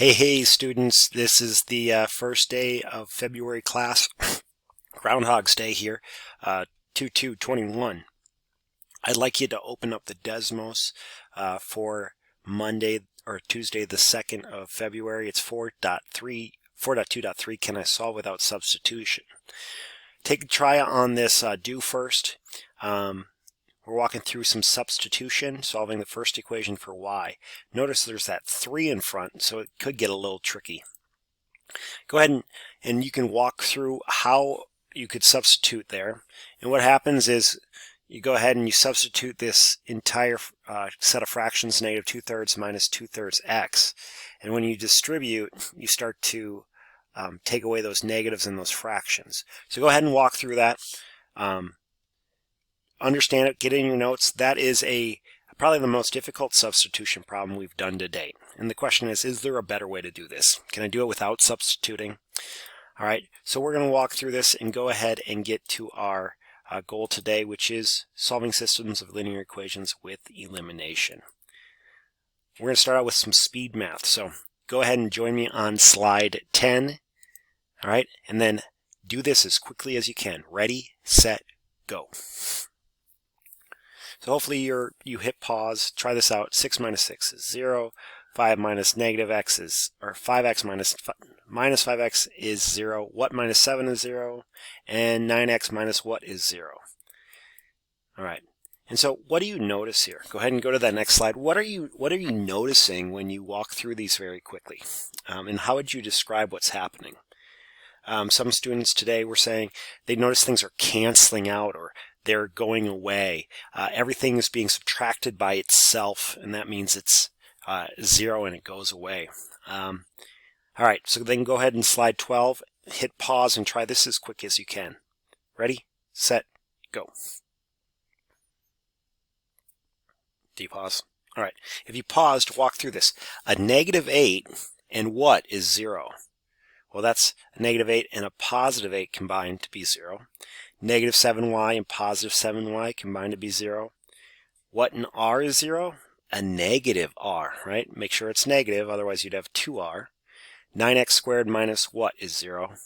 Hey students, this is the first day of February class, Groundhog's Day here, 2/2/21. I'd like you to open up the Desmos for Monday or Tuesday the 2nd of February. It's 4.2.3, Can I Solve Without Substitution? Take a try on this do first. We're walking through some substitution, solving the first equation for y. Notice there's that 3 in front, so it could get a little tricky. Go ahead and you can walk through how you could substitute there. And what happens is you go ahead and you substitute this entire set of fractions, negative 2/3 minus 2/3 x. And when you distribute, you start to take away those negatives in those fractions. So go ahead and walk through that. Understand it, get it in your notes. That is probably the most difficult substitution problem we've done to date. And the question is there a better way to do this? Can I do it without substituting? All right, so we're going to walk through this and go ahead and get to our goal today, which is solving systems of linear equations with elimination. We're going to start out with some speed math. So go ahead and join me on slide 10. All right, and then do this as quickly as you can. Ready, set, go. So hopefully you hit pause. Try this out. 6 minus 6 is 0. 5 minus negative x is, or 5x minus 5x is 0. What minus 7 is 0. And 9x minus what is 0. All right. And so what do you notice here? Go ahead and go to that next slide. What are you noticing when you walk through these very quickly? And how would you describe what's happening? Some students today were saying they notice things are canceling out or they're going away. Everything is being subtracted by itself, and that means it's 0 and it goes away. All right, so then go ahead and slide 12, hit pause and try this as quick as you can. Ready, set, go. Do you pause? All right, if you paused, walk through this. A negative 8 and what is 0? Well, that's a negative 8 and a positive 8 combined to be 0. Negative 7y and positive 7y combined to be 0. What in r is 0? A negative r, right? Make sure it's negative, otherwise you'd have 2r. 9x squared minus what is 0?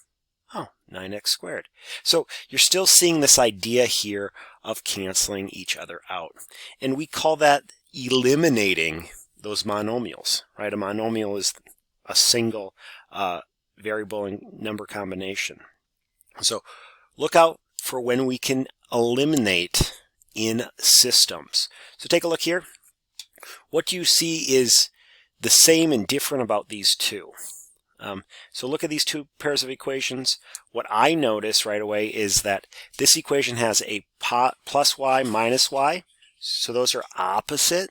Oh, 9x squared. So you're still seeing this idea here of canceling each other out. And we call that eliminating those monomials, right? A monomial is a single variable and number combination. So look out for when we can eliminate in systems. So take a look here. What you see is the same and different about these two. So look at these two pairs of equations. What I notice right away is that this equation has a plus y minus y. So those are opposite.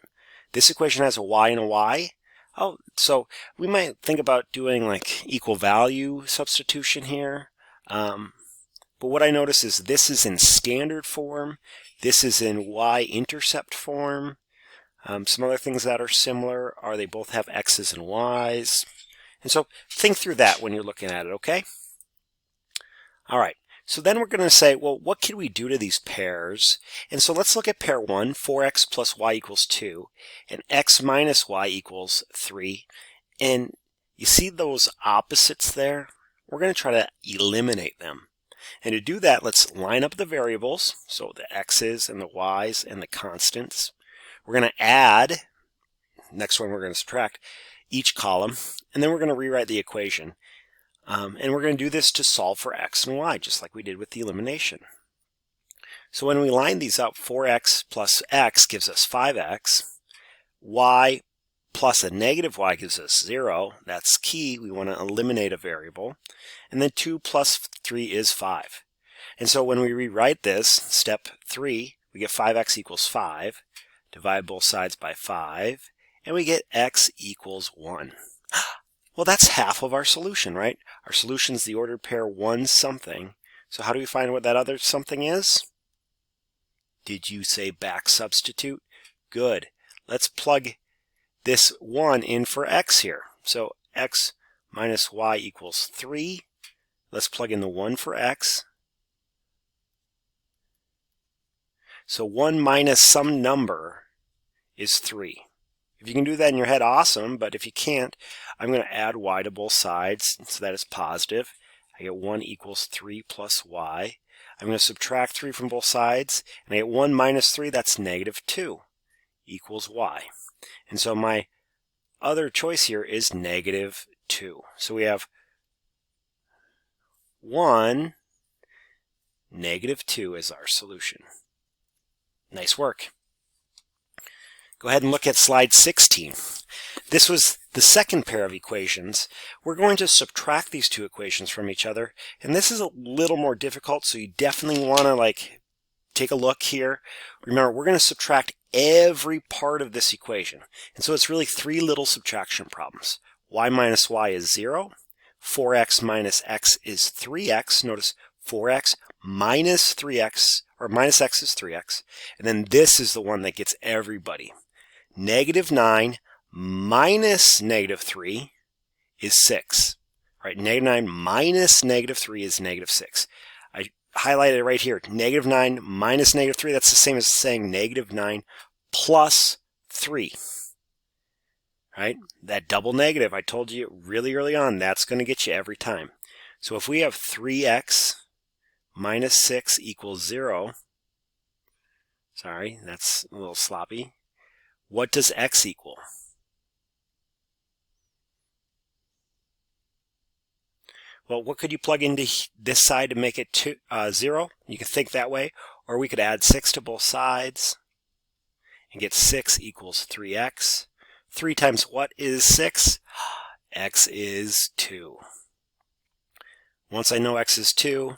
This equation has a y and a y. Oh, so we might think about doing like equal value substitution here. But what I notice is this is in standard form. This is in y-intercept form. Some other things that are similar are they both have x's and y's. And so think through that when you're looking at it, okay? All right, so then we're going to say, well, what can we do to these pairs? And so let's look at pair 1, 4x plus y equals 2, and x minus y equals 3. And you see those opposites there? We're going to try to eliminate them. And to do that, let's line up the variables, so the x's and the y's and the constants. We're going to add, next one we're going to subtract, each column, and then we're going to rewrite the equation. And we're going to do this to solve for x and y, just like we did with the elimination. So when we line these up, 4x plus x gives us 5x. Y plus a negative y gives us 0. That's key. We want to eliminate a variable. And then 2 plus 3 is 5. And so when we rewrite this, step 3, we get 5x equals 5. Divide both sides by 5. And we get x equals 1. Well, that's half of our solution, right? Our solution is the ordered pair 1 something. So how do we find what that other something is? Did you say back substitute? Good. Let's plug this 1 in for x here. So x minus y equals 3. Let's plug in the 1 for x. So 1 minus some number is 3. If you can do that in your head, awesome, but if you can't, I'm going to add y to both sides, so that is positive. I get 1 equals 3 plus y. I'm going to subtract 3 from both sides, and I get 1 minus 3, that's negative 2, equals y. And so my other choice here is negative 2. So we have 1, negative 2 is our solution. Nice work. Go ahead and look at slide 16. This was the second pair of equations. We're going to subtract these two equations from each other, and this is a little more difficult, so you definitely want to take a look here. Remember, we're going to subtract every part of this equation, and so it's really three little subtraction problems. Y minus y is 0. 4x minus x is 3x. Notice 4x minus 3x, or minus x is 3x, and then this is the one that gets everybody. Negative 9 minus negative 3 is 6. Right? Negative 9 minus negative 3 is negative 6. I highlighted it right here. Negative 9 minus negative 3, that's the same as saying negative 9 plus 3. Right? That double negative, I told you really early on, that's going to get you every time. So if we have 3x minus 6 equals 0, sorry, that's a little sloppy. What does x equal? Well, what could you plug into this side to make it 0? You can think that way. Or we could add 6 to both sides and get 6 equals 3x. 3 times what is 6? X is 2. Once I know x is 2,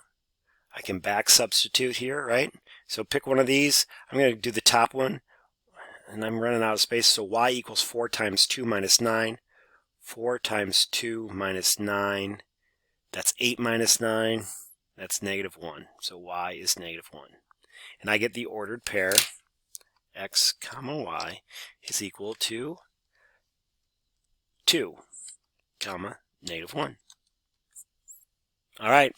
I can back substitute here, right? So pick one of these. I'm going to do the top one, and I'm running out of space. So y equals 4 times 2 minus 9. 4 times 2 minus 9. That's 8 minus 9. That's negative 1. So y is negative 1. And I get the ordered pair, x comma y is equal to 2 comma negative 1. All right.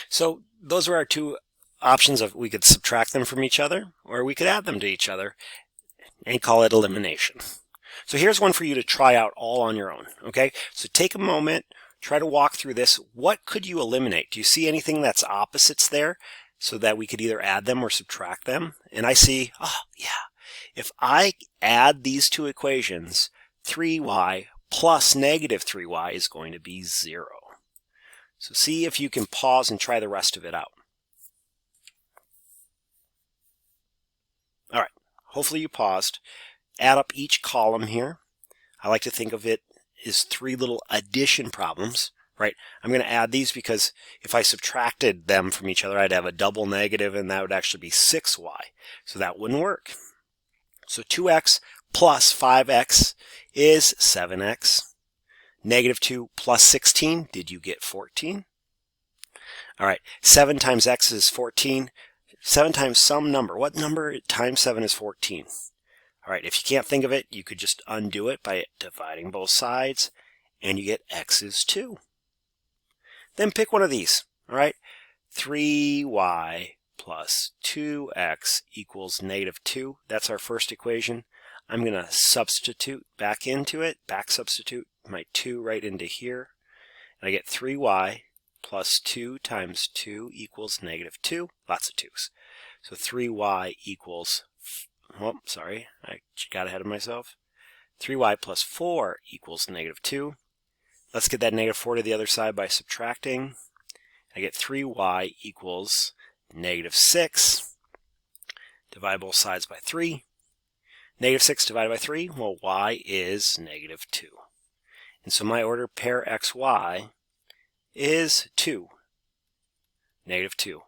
So those are our two options of we could subtract them from each other, or we could add them to each other and call it elimination. So here's one for you to try out all on your own. Okay, so take a moment, try to walk through this. What could you eliminate? Do you see anything that's opposites there so that we could either add them or subtract them? And I see, oh yeah, if I add these two equations, 3y plus negative 3y is going to be 0. So see if you can pause and try the rest of it out. All right, hopefully you paused. Add up each column here. I like to think of it as three little addition problems, right? I'm going to add these because if I subtracted them from each other, I'd have a double negative, and that would actually be 6y. So that wouldn't work. So 2x plus 5x is 7x. Negative 2 plus 16, did you get 14? All right, 7 times x is 14. 7 times some number. What number times 7 is 14? All right, if you can't think of it, you could just undo it by dividing both sides, and you get x is 2. Then pick one of these, all right? 3y plus 2x equals negative 2. That's our first equation. I'm going to substitute back into it, back substitute my 2 right into here, and I get 3y plus 2 times 2 equals negative 2. Lots of 2's. So 3y equals, oh, sorry, I got ahead of myself. 3y plus 4 equals negative 2. Let's get that negative 4 to the other side by subtracting. I get 3y equals negative 6. Divide both sides by 3. Negative 6 divided by 3, well, y is negative 2. And so my order pair xy is 2. Negative 2.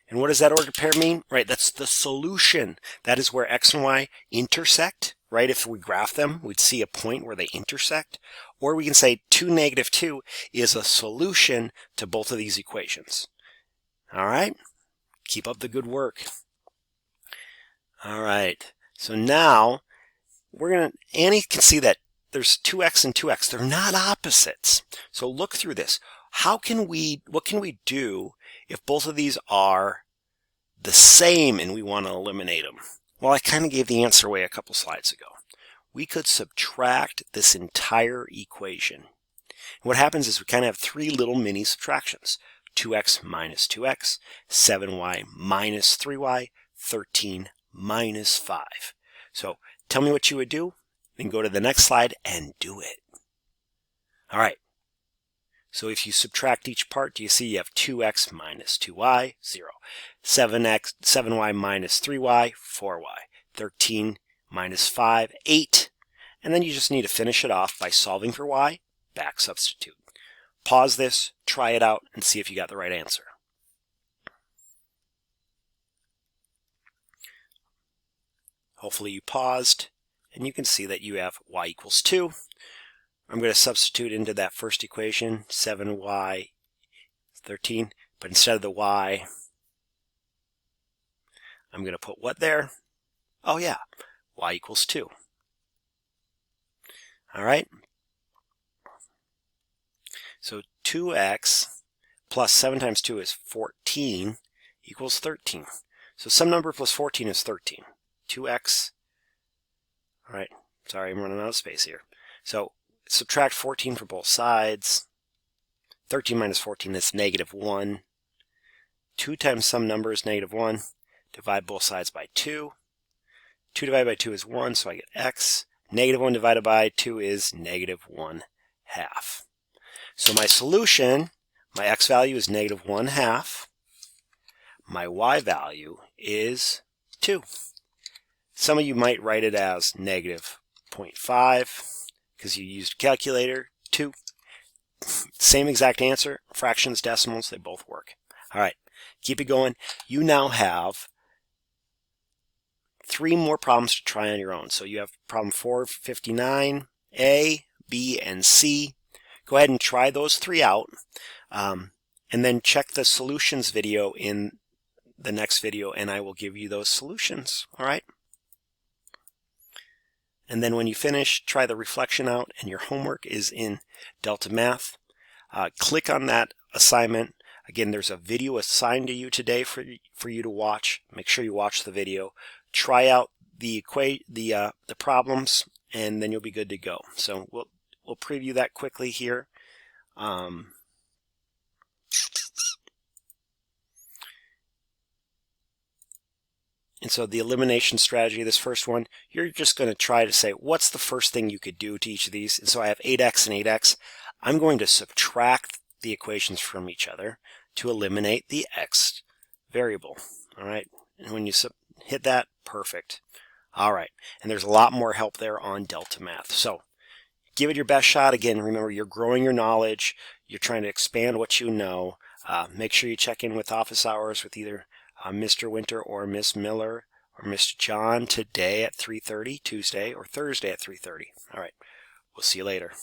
And what does that ordered pair mean? Right, that's the solution. That is where x and y intersect, right? If we graph them, we'd see a point where they intersect. Or we can say 2, negative 2 is a solution to both of these equations. All right? Keep up the good work. All right. So now, Annie can see that there's 2x and 2x. They're not opposites. So look through this. What can we do if both of these are the same and we want to eliminate them? Well, I kind of gave the answer away a couple slides ago. we could subtract this entire equation. What happens is we kind of have three little mini subtractions. 2x minus 2x, 7y minus 3y, 13 minus 5. So tell me what you would do, then go to the next slide and do it. All right. So if you subtract each part, do you see you have 2x minus 2y, 0. 7y minus 3y, 4y. 13 minus 5, 8. And then you just need to finish it off by solving for y, back substitute. Pause this, try it out, and see if you got the right answer. Hopefully you paused, and you can see that you have y equals 2. I'm going to substitute into that first equation, 7y 13, but instead of the y, I'm going to put what there? Oh yeah, y equals 2. All right. So 2x plus 7 times 2 is 14 equals 13. So some number plus 14 is 13. 2x, all right, sorry, I'm running out of space here. So subtract 14 for both sides. 13 minus 14 is negative 1. 2 times some number is negative 1. Divide both sides by 2. 2 divided by 2 is 1, so I get x. Negative 1 divided by 2 is negative 1/2. So my solution, my x value is negative 1/2. My y value is 2. Some of you might write it as negative 0.5 because you used a calculator. 2. Same exact answer. Fractions, decimals, they both work. All right, keep it going. You now have 3 more problems to try on your own. So you have problem 459, A, B, and C. Go ahead and try those 3 out, and then check the solutions video in the next video, and I will give you those solutions. All right? And then when you finish, try the reflection out, and your homework is in Delta Math. Click on that assignment. Again, there's a video assigned to you today for you to watch. Make sure you watch the video. Try out the problems, and then you'll be good to go. So we'll preview that quickly here. And so the elimination strategy, this first one, you're just going to try to say, what's the first thing you could do to each of these? And so I have 8x and 8x. I'm going to subtract the equations from each other to eliminate the x variable. All right. And when you hit that, perfect. All right. And there's a lot more help there on Delta Math. So give it your best shot. Again, remember, you're growing your knowledge. You're trying to expand what you know. Make sure you check in with office hours with either Mr. Winter or Miss Miller or Mr. John today at 3:30, Tuesday, or Thursday at 3:30. All right. We'll see you later.